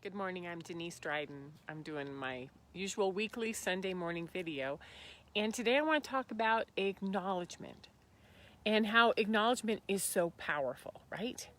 Good morning, I'm Denise Dryden. I'm doing my usual weekly Sunday morning video. And today I want to talk about acknowledgement and how acknowledgement is so powerful, right?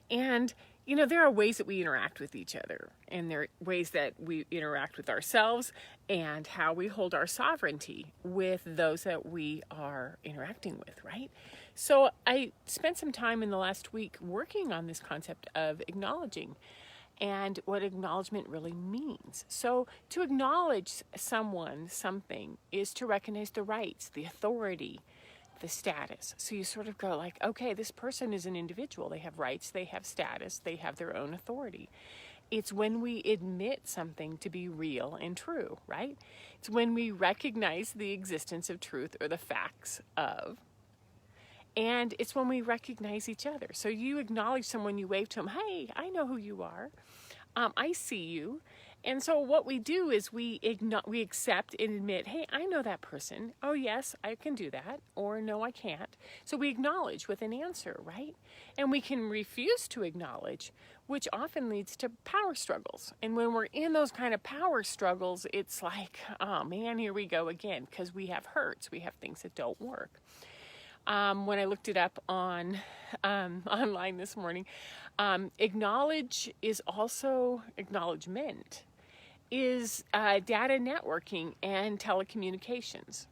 And, there are ways that we interact with each other, and there are ways that we interact with ourselves and how we hold our sovereignty with those that we are interacting with, right? So I spent some time in the last week working on this concept of acknowledging and what acknowledgement really means. So to acknowledge someone, something, is to recognize the rights, the authority, the status. So you sort of go like, okay, this person is an individual. They have rights, they have status, they have their own authority. It's when we admit something to be real and true, right? It's when we recognize the existence of truth or the facts of. And it's when we recognize each other. So you acknowledge someone, you wave to them, hey, I know who you are. I see you. And so what we do is we accept and admit, hey, I know that person. Oh, yes, I can do that. Or no, I can't. So we acknowledge with an answer, right? And we can refuse to acknowledge, which often leads to power struggles. And when we're in those kind of power struggles, it's like, oh man, here we go again, because we have hurts. We have things that don't work. When I looked it up on online this morning, acknowledgement is data networking and telecommunications.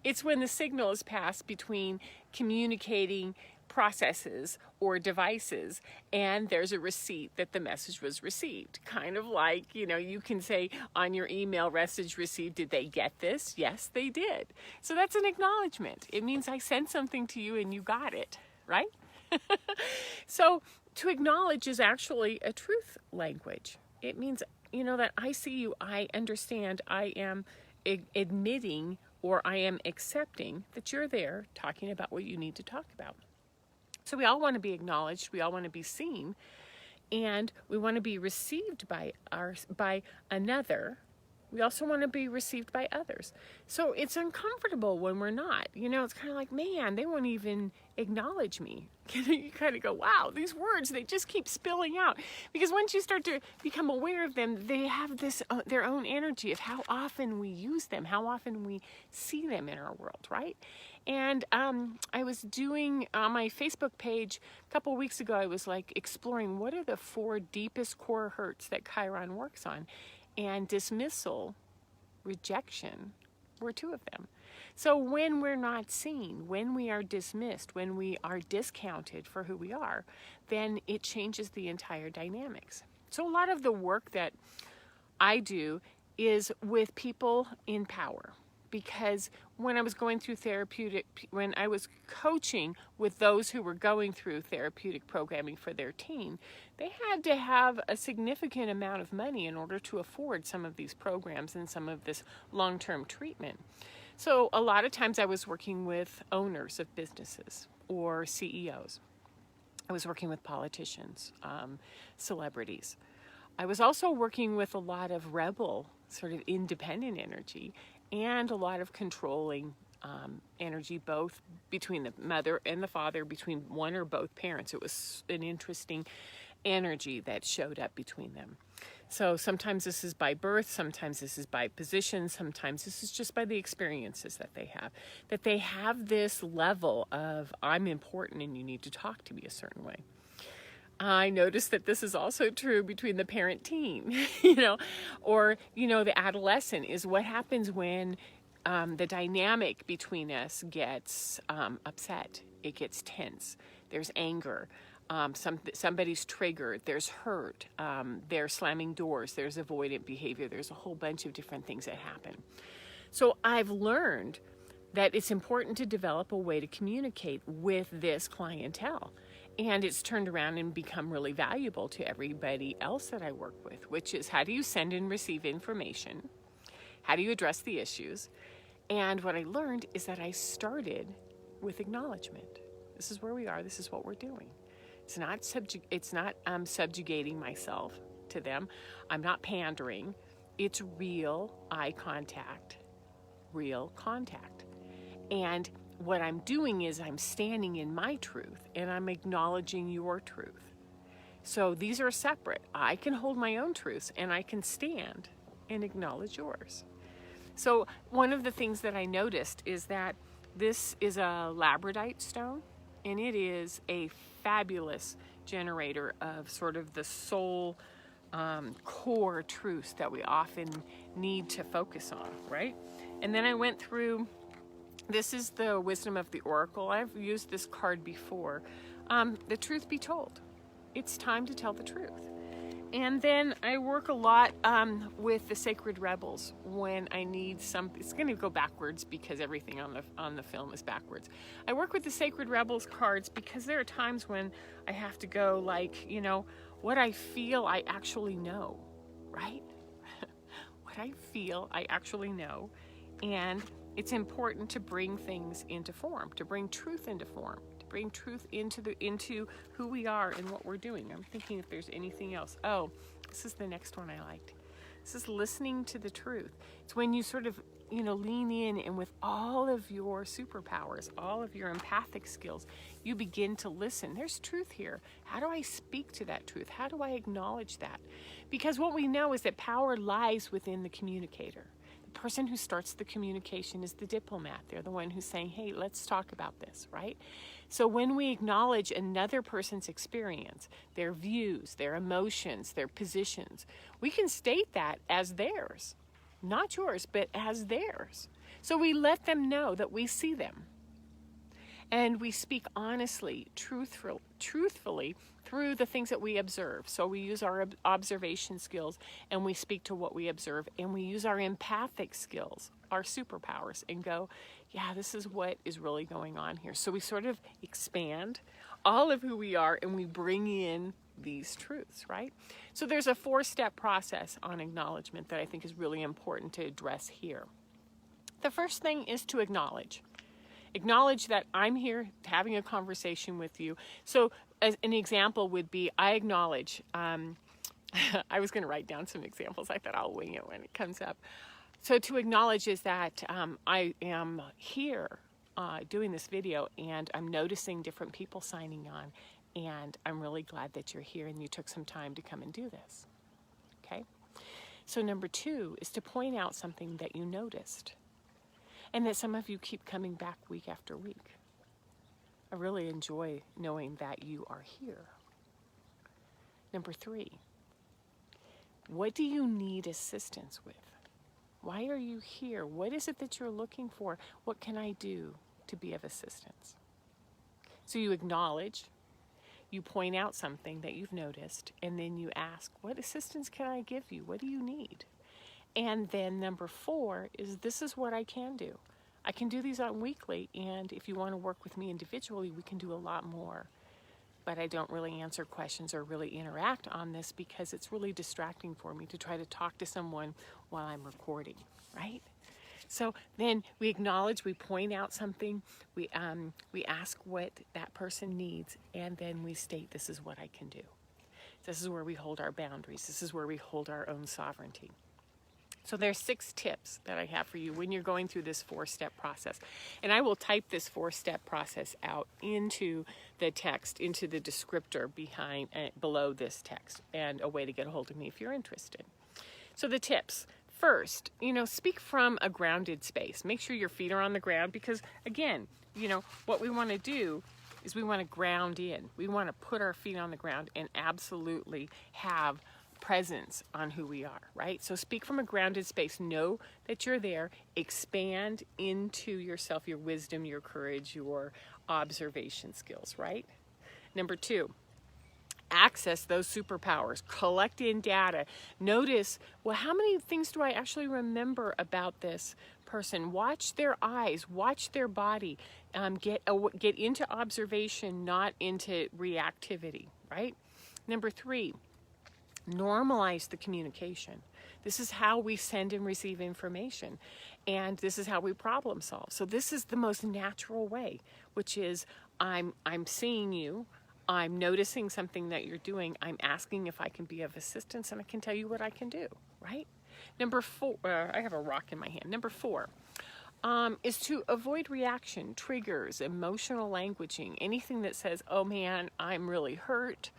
It's when the signal is passed between communicating processes or devices and there's a receipt that the message was received. Kind of like, you can say on your email message received, did they get this? Yes, they did. So that's an acknowledgement. It means I sent something to you and you got it, right? So to acknowledge is actually a truth language. It means, that I see you, I understand, I am admitting or I am accepting that you're there talking about what you need to talk about. So we all want to be acknowledged, we all want to be seen, and we want to be received by another. We also want to be received by others. So it's uncomfortable when we're not. It's kind of like, man, they won't even acknowledge me. You kind of go, wow, these words, they just keep spilling out. Because once you start to become aware of them, they have this their own energy of how often we use them, how often we see them in our world, right? And I was doing on my Facebook page a couple weeks ago, I was like exploring what are the 4 deepest core hurts that Chiron works on. And dismissal, rejection, were 2 of them. So when we're not seen, when we are dismissed, when we are discounted for who we are, then it changes the entire dynamics. So a lot of the work that I do is with people in power. Because when I was going through when I was coaching with those who were going through therapeutic programming for their team, they had to have a significant amount of money in order to afford some of these programs and some of this long-term treatment. So a lot of times I was working with owners of businesses or CEOs. I was working with politicians, celebrities. I was also working with a lot of rebel, sort of independent energy, and a lot of controlling energy, both between the mother and the father, between one or both parents. It was an interesting energy that showed up between them. So sometimes this is by birth, sometimes this is by position, sometimes this is just by the experiences that they have this level of I'm important and you need to talk to me a certain way. I noticed that this is also true between the parent-teen, or, the adolescent is what happens when the dynamic between us gets upset. It gets tense. There's anger. Somebody's triggered. There's hurt. They're slamming doors. There's avoidant behavior. There's a whole bunch of different things that happen. So I've learned that it's important to develop a way to communicate with this clientele. And it's turned around and become really valuable to everybody else that I work with, which is how do you send and receive information? How do you address the issues? And what I learned is that I started with acknowledgement. This is where we are. This is what we're doing. It's not subjugating myself to them. I'm not pandering. It's real eye contact, real contact. And what I'm doing is I'm standing in my truth and I'm acknowledging your truth. So these are separate. I can hold my own truths and I can stand and acknowledge yours. So one of the things that I noticed is that this is a labradorite stone, and it is a fabulous generator of sort of the soul core truths that we often need to focus on, right? And then I went through, this is the Wisdom of the Oracle. I've used this card before. The truth be told. It's time to tell the truth. And then I work a lot with the Sacred Rebels when I need some. It's going to go backwards because everything on the film is backwards. I work with the Sacred Rebels cards because there are times when I have to go like, what I feel I actually know, right? What I feel I actually know. And it's important to bring things into form, to bring truth into form, to bring truth into who we are and what we're doing. I'm thinking if there's anything else. Oh, this is the next one I liked. This is listening to the truth. It's when you sort of, lean in and with all of your superpowers, all of your empathic skills, you begin to listen. There's truth here. How do I speak to that truth? How do I acknowledge that? Because what we know is that power lies within the communicator. The person who starts the communication is the diplomat. They're the one who's saying, hey, let's talk about this, right? So when we acknowledge another person's experience, their views, their emotions, their positions, we can state that as theirs. Not yours, but as theirs. So we let them know that we see them. And we speak honestly, truthfully through the things that we observe. So we use our observation skills and we speak to what we observe, and we use our empathic skills, our superpowers, and go, yeah, this is what is really going on here. So we sort of expand all of who we are and we bring in these truths, right? So there's a 4-step process on acknowledgement that I think is really important to address here. The first thing is to acknowledge. Acknowledge that I'm here having a conversation with you. So as an example would be, I acknowledge, I was going to write down some examples. I thought I'll wing it when it comes up. So to acknowledge is that I am here doing this video and I'm noticing different people signing on, and I'm really glad that you're here and you took some time to come and do this. Okay? So number 2 is to point out something that you noticed, and that some of you keep coming back week after week. I really enjoy knowing that you are here. Number 3, what do you need assistance with? Why are you here? What is it that you're looking for? What can I do to be of assistance? So you acknowledge, you point out something that you've noticed, and then you ask, what assistance can I give you? What do you need? And then number 4 is, this is what I can do. I can do these on weekly, and if you want to work with me individually, we can do a lot more. But I don't really answer questions or really interact on this because it's really distracting for me to try to talk to someone while I'm recording, right? So then we acknowledge, we point out something, we ask what that person needs, and then we state, this is what I can do. This is where we hold our boundaries. This is where we hold our own sovereignty. So there's 6 tips that I have for you when you're going through this 4-step process. And I will type this 4-step process out into the text, into the descriptor below this text, and a way to get a hold of me if you're interested. So the tips. First, speak from a grounded space. Make sure your feet are on the ground because, again, what we want to do is we want to ground in. We want to put our feet on the ground and absolutely have presence on who we are, right? So speak from a grounded space. Know that you're there. Expand into yourself, your wisdom, your courage, your observation skills, right? Number 2, access those superpowers. Collect in data. Notice, well, how many things do I actually remember about this person? Watch their eyes. Watch their body. Get into observation, not into reactivity, right? Number 3, normalize the communication. This is how we send and receive information, and this is how we problem solve. So this is the most natural way, which is I'm seeing you, I'm noticing something that you're doing, I'm asking if I can be of assistance, and I can tell you what I can do, right? Number 4, I have a rock in my hand. Number 4 is to avoid reaction, triggers, emotional languaging, anything that says, oh man, I'm really hurt.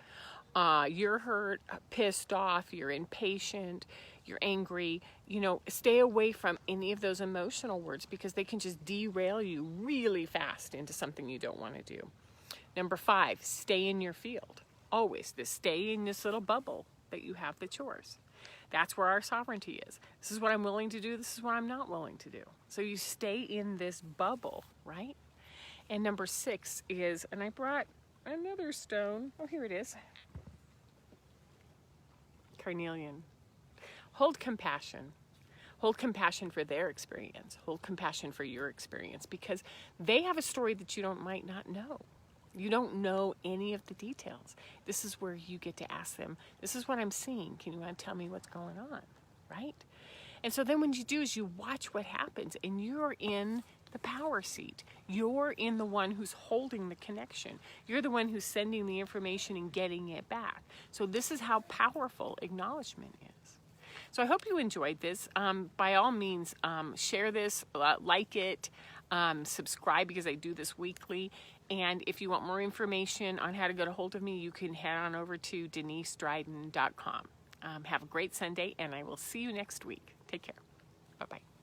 you're hurt, pissed off, you're impatient, you're angry, stay away from any of those emotional words because they can just derail you really fast into something you don't want to do. Number 5, stay in your field. Always stay in this little bubble that you have that's yours. That's where our sovereignty is. This is what I'm willing to do. This is what I'm not willing to do. So you stay in this bubble, right? And number 6 is, and I brought another stone. Oh, here it is. Carnelian. Hold compassion. Hold compassion for their experience. Hold compassion for your experience because they have a story that you might not know. You don't know any of the details. This is where you get to ask them, this is what I'm seeing. Can you tell me what's going on, right? And so then what you do is you watch what happens and you're in the power seat. You're in the one who's holding the connection. You're the one who's sending the information and getting it back. So this is how powerful acknowledgement is. So I hope you enjoyed this. By all means, share this, like it, subscribe because I do this weekly. And if you want more information on how to get a hold of me, you can head on over to DeniseDryden.com. Have a great Sunday, and I will see you next week. Take care. Bye-bye.